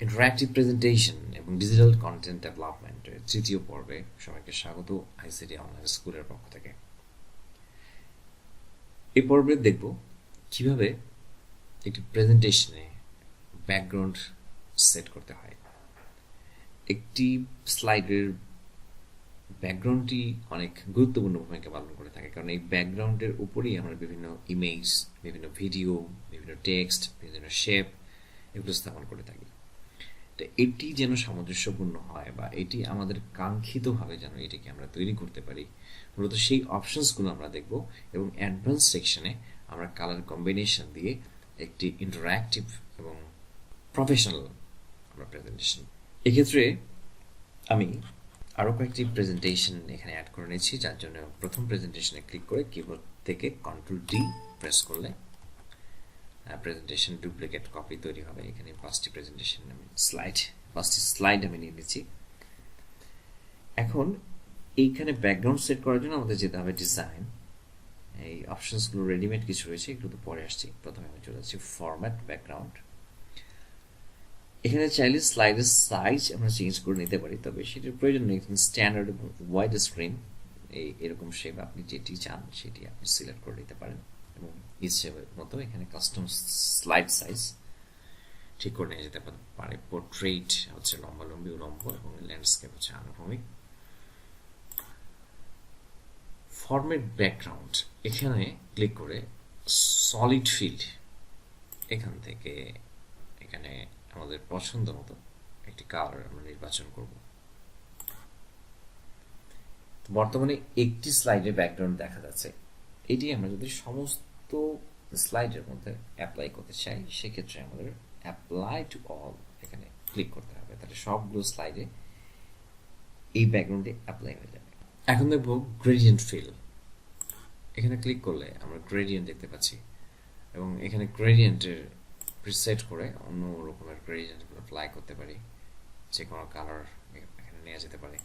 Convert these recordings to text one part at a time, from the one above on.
Interactive presentation এবং digital content ডেভেলপমেন্টের তৃতীয় পর্বে সবাইকে স্বাগত আইসিটি অনলাইন স্কুলের পক্ষ থেকে। এই পর্বে দেখব কিভাবে একটি প্রেজেন্টেশনে ব্যাকগ্রাউন্ড সেট করতে হয়। একটি স্লাইডের ব্যাকগ্রাউন্ডটি অনেক গুরুত্বপূর্ণ ভূমিকা পালন করে থাকে, কারণ এই ব্যাকগ্রাউন্ডের উপরেই আমরা বিভিন্ন ইমেজ, বিভিন্ন ভিডিও, বিভিন্ন টেক্সট, বিভিন্ন শেপ এগুলো স্থাপন করে থাকি। তো এটি যেন সামঞ্জস্যপূর্ণ হয় বা এটি আমাদের কাঙ্ক্ষিতভাবে যেন এটিকে আমরা তৈরি করতে পারি, মূলত সেই অপশনসগুলো আমরা দেখব এবং অ্যাডভান্স সেকশনে আমরা কালার কম্বিনেশন দিয়ে একটি ইন্টারঅ্যাক্টিভ এবং প্রফেশনাল আমরা প্রেজেন্টেশন। এক্ষেত্রে আমি আরও কয়েকটি প্রেজেন্টেশন এখানে অ্যাড করে নিয়েছি, যার জন্য প্রথম প্রেজেন্টেশনে ক্লিক করে কিবোর্ড থেকে Ctrl+D প্রেস করলে প্রেজেন্টেশন ডুপ্লিকেট কপি তৈরি হবে। এখানে পাঁচটি স্লাইড আমি নিয়ে নিচ্ছি। এখন এইখানে ব্যাকগ্রাউন্ড সেট করার জন্য আমাদের যেতে হবে ডিজাইন। এই অপশনসগুলো রেডিমেড কিছু রয়েছে, এগুলো তো পরে আসছি। প্রথমে আমি চলে যাচ্ছি ফরম্যাট ব্যাকগ্রাউন্ড। এখানে চাইলে স্লাইডের সাইজ আমরা চেঞ্জ করে নিতে পারি, তবে সেটির প্রয়োজন নেই। এখানে স্ট্যান্ডার্ড এবং ওয়াইড স্ক্রিন এরকম শেপ আপনি যেটি চান সেটি আপনি সিলেক্ট করে নিতে পারেন এবং ইচ্ছে মতো এখানে কাস্টম স্লাইড সাইজ ঠিক করে নিয়ে যেতে পারে। পোর্ট্রেট হচ্ছে লম্বালম্বি উলম্ব এবং ল্যান্ডস্কেপ হচ্ছে আনুভূমিক। ফরম্যাট ব্যাকগ্রাউন্ড এখানে ক্লিক করে সলিড ফিল্ড এখান থেকে এখানে আমাদের পছন্দ মতো একটি কালার আমরা নির্বাচন করব। বর্তমানে একটি স্লাইডের ব্যাকগ্রাউন্ড দেখা যাচ্ছে। এটি আমরা যদি সমস্ত স্লাইডের মধ্যে অ্যাপ্লাই করতে চাই, সেক্ষেত্রে আমাদের অ্যাপ্লাই টু অল এখানে ক্লিক করতে হবে, তাহলে সবগুলো স্লাইডে এই ব্যাকগ্রাউন্ডে অ্যাপ্লাই হয়ে যাবে। এখন দেখবো গ্রেডিয়েন্ট ফিল। এখানে ক্লিক করলে আমরা গ্রেডিয়েন্ট দেখতে পাচ্ছি এবং এখানে গ্রেডিয়েন্টের প্রিসেট করে অন্য রকমের গ্রেডিয়েন্টগুলো অ্যাপ্লাই করতে পারি। যে কোনো কালার এখানে নেওয়া যেতে পারে।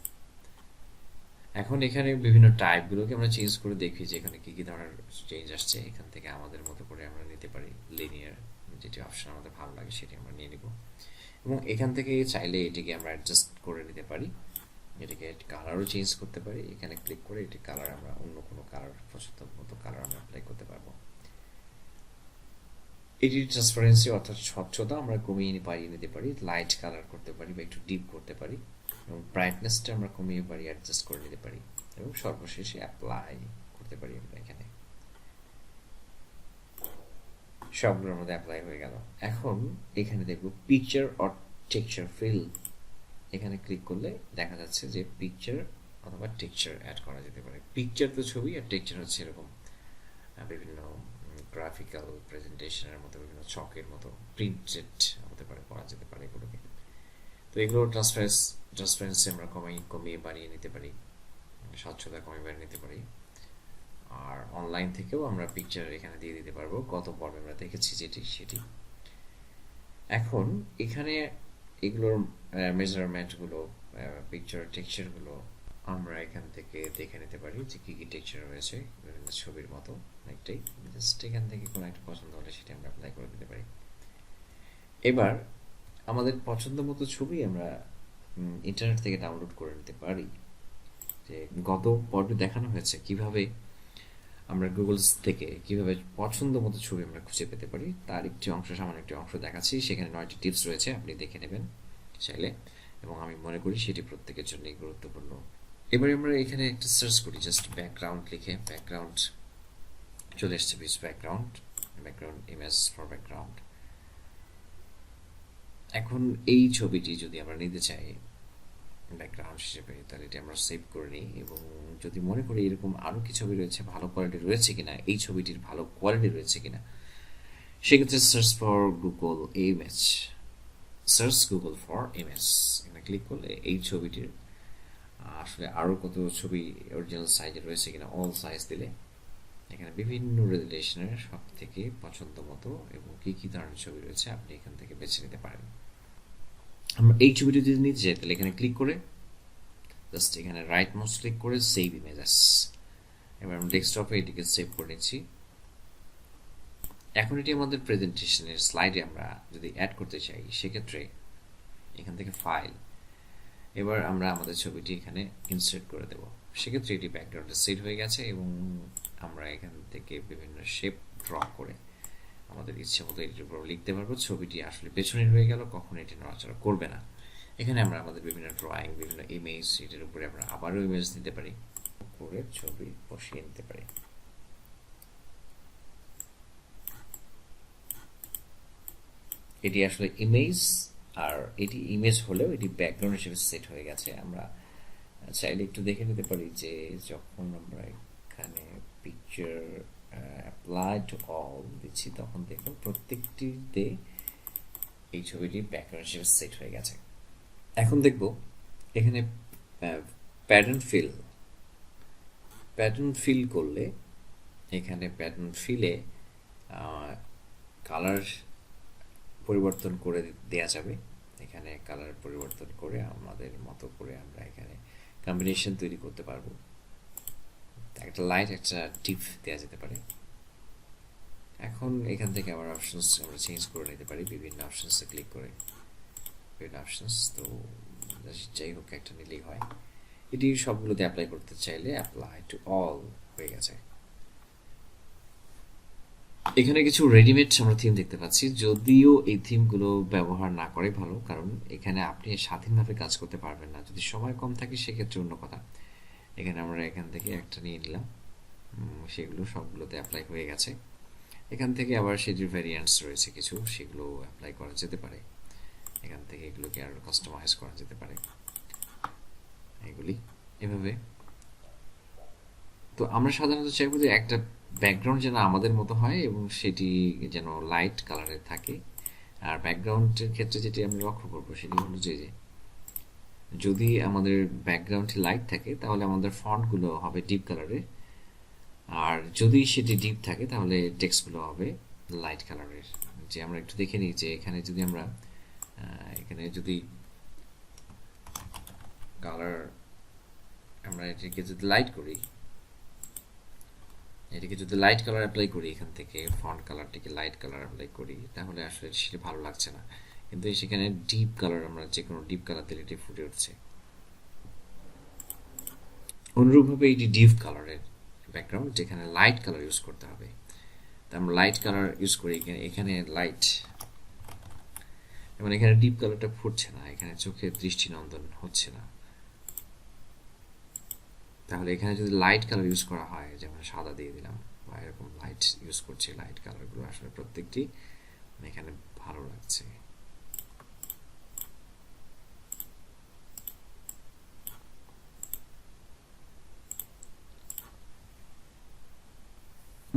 এখন এখানে বিভিন্ন টাইপগুলোকে আমরা চেঞ্জ করে দেখি যে এখানে কি কি ধরনের চেঞ্জ আসছে। এখান থেকে আমাদের মতো করে আমরা নিতে পারি লিনিয়ার, যেটি অপশন আমাদের ভালো লাগে সেটি আমরা নিয়ে নিব এবং এখান থেকে চাইলে এটিকে আমরা অ্যাডজাস্ট করে নিতে পারি। এটিকে কালারও চেঞ্জ করতে পারি। এখানে ক্লিক করে এটি কালার আমরা অন্য কোনো কালার পছন্দ মতো কালার আমরা অ্যাপ্লাই করতে পারবো। এটির ট্রান্সপারেন্সি অর্থাৎ স্বচ্ছতা আমরা কমিয়ে বাড়িয়ে নিতে পারি, লাইট কালার করতে পারি বা একটু ডিপ করতে পারি এবং ব্রাইটনেসটা আমরা কমিয়ে বাড়িয়ে অ্যাডজাস্ট করে নিতে পারি এবং সর্বশেষে অ্যাপ্লাই করতে পারি। আমরা এখানে সবগুলোর মধ্যে অ্যাপ্লাই হয়ে গেল। এখন এখানে দেখব পিকচার অর টেক্সচার ফিল। এখানে ক্লিক করলে দেখা যাচ্ছে যে পিকচার অথবা টেক্সচার অ্যাড করা যেতে পারে। পিকচার তো ছবি আর টেক্সচার হচ্ছে এরকম বিভিন্ন গ্রাফিক্যাল প্রেজেন্টেশনের মতো বিভিন্ন চকের মতো প্রিন্টেড হতে পারে, করা যেতে পারে এগুলোকে। তো এগুলো ট্রান্সপারেন্সি আমরা কমিয়ে বাড়িয়ে নিতে পারি, স্বচ্ছতা কমিয়ে বাড়িয়ে নিতে পারি। আর অনলাইন থেকেও আমরা পিকচার এখানে দিয়ে দিতে পারবো, কত পর্বে আমরা দেখেছি যেটি সেটি। এখন এখানে এগুলোর মেজারমেন্টগুলো, পিকচার টেক্সচারগুলো আমরা এখান থেকে দেখে নিতে পারি যে কী কী টেক্সচার রয়েছে বিভিন্ন ছবির মতো অনেকটাই। জাস্ট এখান থেকে কোনো একটা পছন্দ হলে সেটা আমরা অ্যাপ্লাই করে দিতে পারি। এবার আমাদের পছন্দ মতো ছবি আমরা ইন্টারনেট থেকে ডাউনলোড করে নিতে পারি। যে গত পর্বে দেখানো হয়েছে কিভাবে আমরা গুগল থেকে কিভাবে পছন্দ মতো ছবি আমরা খুঁজে পেতে পারি, তার একটি অংশ, সামান্য একটি অংশ দেখাচ্ছি। সেখানে 9টি টিপস রয়েছে, আপনি দেখে নেবেন চাইলে, এবং আমি মনে করি সেটি প্রত্যেকের জন্যই গুরুত্বপূর্ণ। এবারে আমরা এখানে একটা সার্চ করি, জাস্ট ব্যাকগ্রাউন্ড লিখে। ব্যাকগ্রাউন্ড চলে এসছে, ব্যাকগ্রাউন্ড ইমেজ ফর ব্যাকগ্রাউন্ড। এখন এই ছবিটি যদি আমরা নিতে চাই ব্যাকগ্রাউন্ড হিসেবে, তাহলে এটা আমরা সেভ করে নিই এবং যদি মনে করি এরকম আরও কি ছবি রয়েছে, ভালো কোয়ালিটি রয়েছে কিনা, এই ছবিটির ভালো কোয়ালিটি রয়েছে কিনা, সেক্ষেত্রে search for Google image, search Google for image এখানে ক্লিক করলে এই ছবিটির আসলে আরও কত ছবি অরিজিনাল সাইজে রয়েছে কিনা, অল সাইজ দিলে এখানে বিভিন্ন রেজুলেশনের সব থেকে পছন্দ মতো এবং কী কী ধরনের ছবি রয়েছে আপনি এখান থেকে বেছে নিতে পারেন। আমরা এই ছবিটি যদি নিতে চাই তাহলে এখানে ক্লিক করে জাস্ট এখানে রাইট মাউস ক্লিক করে সেভ ইমেজেস। এবার আমরা ডেস্কটপে এটিকে সেভ করে নিচ্ছি। এখন এটি আমাদের প্রেজেন্টেশনের স্লাইডে আমরা যদি অ্যাড করতে চাই, সেক্ষেত্রে এখান থেকে ফাইল, এবার আমরা আমাদের ছবিটি এখানে ইনসার্ট করে দেব। সেক্ষেত্রে এটি ব্যাকগ্রাউন্ডে সেট হয়ে গেছে এবং আমরা এখান থেকে বিভিন্ন শেপ ড্র করে আমাদের ইচ্ছে মতো এটির উপর লিখতে পারবো। ছবিটি আসলে পেছনের হয়ে গেল, কখনো এটি নড়াচড়া করবে না। এখানে আমরা আমাদের বিভিন্ন ড্রয়িং, বিভিন্ন ইমেজ, এটার উপরে আমরা আবারও ইমেজ নিতে পারি, করে ছবি বসিয়ে নিতে পারি। এটি আসলে ইমেজ, আর এটি ইমেজ হলেও এটি ব্যাকগ্রাউন্ড হিসেবে সেট হয়ে গেছে। আমরা চাইলে একটু দেখে নিতে পারি যে যখন আমরা এখানে পিকচার অ্যাপ্লাই টু অল দিচ্ছি, তখন দেখুন প্রত্যেকটিতে এই ছবিটি ব্যাকগ্রাউন্ড হিসেবে সেট হয়ে গেছে। এখন দেখব এখানে প্যাটার্ন ফিল করলে এখানে প্যাটার্ন ফিলে কালার পরিবর্তন করে দেয়া যাবে। এখানে কালার পরিবর্তন করে আমাদের মতো করে আমরা এখানে কম্বিনেশন তৈরি করতে পারবো। একটা লাইট, একটা ডিপ দেওয়া যেতে পারে। এখন এখান থেকে আবার অপশনস আমরা চেঞ্জ করে নিতে পারি বিভিন্ন অপশনসে ক্লিক করে, বিভিন্ন অপশনস। তো যাই হোক, একটা নিলেই হয়। এটি সবগুলোতে অ্যাপ্লাই করতে চাইলে অ্যাপ্লাই টু অল হয়ে গেছে। এখানে কিছু রেডিমেড আমরা থিম দেখতে পাচ্ছি, যদিও এই থিমগুলো ব্যবহার না করে ভালো, কারণ এখানে আপনি স্বাধীনভাবে কাজ করতে পারবেন না। যদি সময় কম থাকে সেক্ষেত্রে অন্য কথা। এখানে আমরা এখান থেকে একটা নিয়ে নিলাম, সেগুলো সবগুলোতে অ্যাপ্লাই হয়ে গেছে। এখান থেকে আবার সেটির ভ্যারিয়েন্টস রয়েছে কিছু, সেগুলো অ্যাপ্লাই করা যেতে পারে। এখান থেকে এগুলোকে আরো কাস্টমাইজ করা যেতে পারে, এগুলি এভাবে। তো আমরা সাধারণত চাইবো যে একটা ব্যাকগ্রাউন্ড যেন আমাদের মতো হয় এবং সেটি যেন লাইট কালারের থাকে। আর ব্যাকগ্রাউন্ডের ক্ষেত্রে যেটি আমরা লক্ষ্য করবো সেটি হলো যে যদি আমাদের ব্যাকগ্রাউন্ডে লাইট থাকে তাহলে আমাদের ফন্টগুলো হবে ডিপ কালারের, আর যদি সেটি ডিপ থাকে তাহলে টেক্সটগুলো হবে লাইট কালারের। যে আমরা একটু দেখে নিই যে এখানে যদি আমরা এখানে যদি কালার আমরা এটিকে যদি লাইট করি, এটিকে যদি লাইট কালার অ্যাপ্লাই করি, এখান থেকে ফন্ট কালারটিকে লাইট কালার অ্যাপ্লাই করি, তাহলে আসলে সেটা ভালো লাগছে না। কিন্তু সেখানে ডিপ কালার, আমরা যে কোনো ডিপ কালার দিলে এটি ফুটে উঠছে। অনুরূপভাবে এটি ডিপ কালারের ব্যাকগ্রাউন্ড, যেখানে লাইট কালার ইউজ করতে হবে। তা আমরা লাইট কালার ইউজ করি, এখানে লাইট, এবং এখানে ডিপ কালারটা ফুটছে না, এখানে চোখের দৃষ্টিনন্দন হচ্ছে না। তাহলে এখানে যদি লাইট কালার ইউজ করা হয়, যেমন সাদা দিয়ে দিলাম বা এরকম লাইট ইউজ করছি, লাইট কালারগুলো আসলে প্রত্যেকটি এখানে ভালো লাগছে।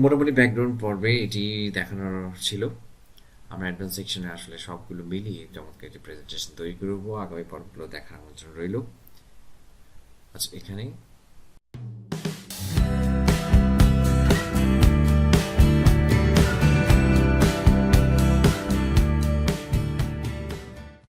মোটামুটি ব্যাকগ্রাউন্ড পর্বে এটি দেখানোর ছিল। আমরা অ্যাডভান্স সেকশনে আসলে সবগুলো মিলিয়ে চমৎকার একটি প্রেজেন্টেশন তৈরি করবো। আগামী পর্বগুলো দেখার আমন্ত্রণ রইল। আচ্ছা, এখানে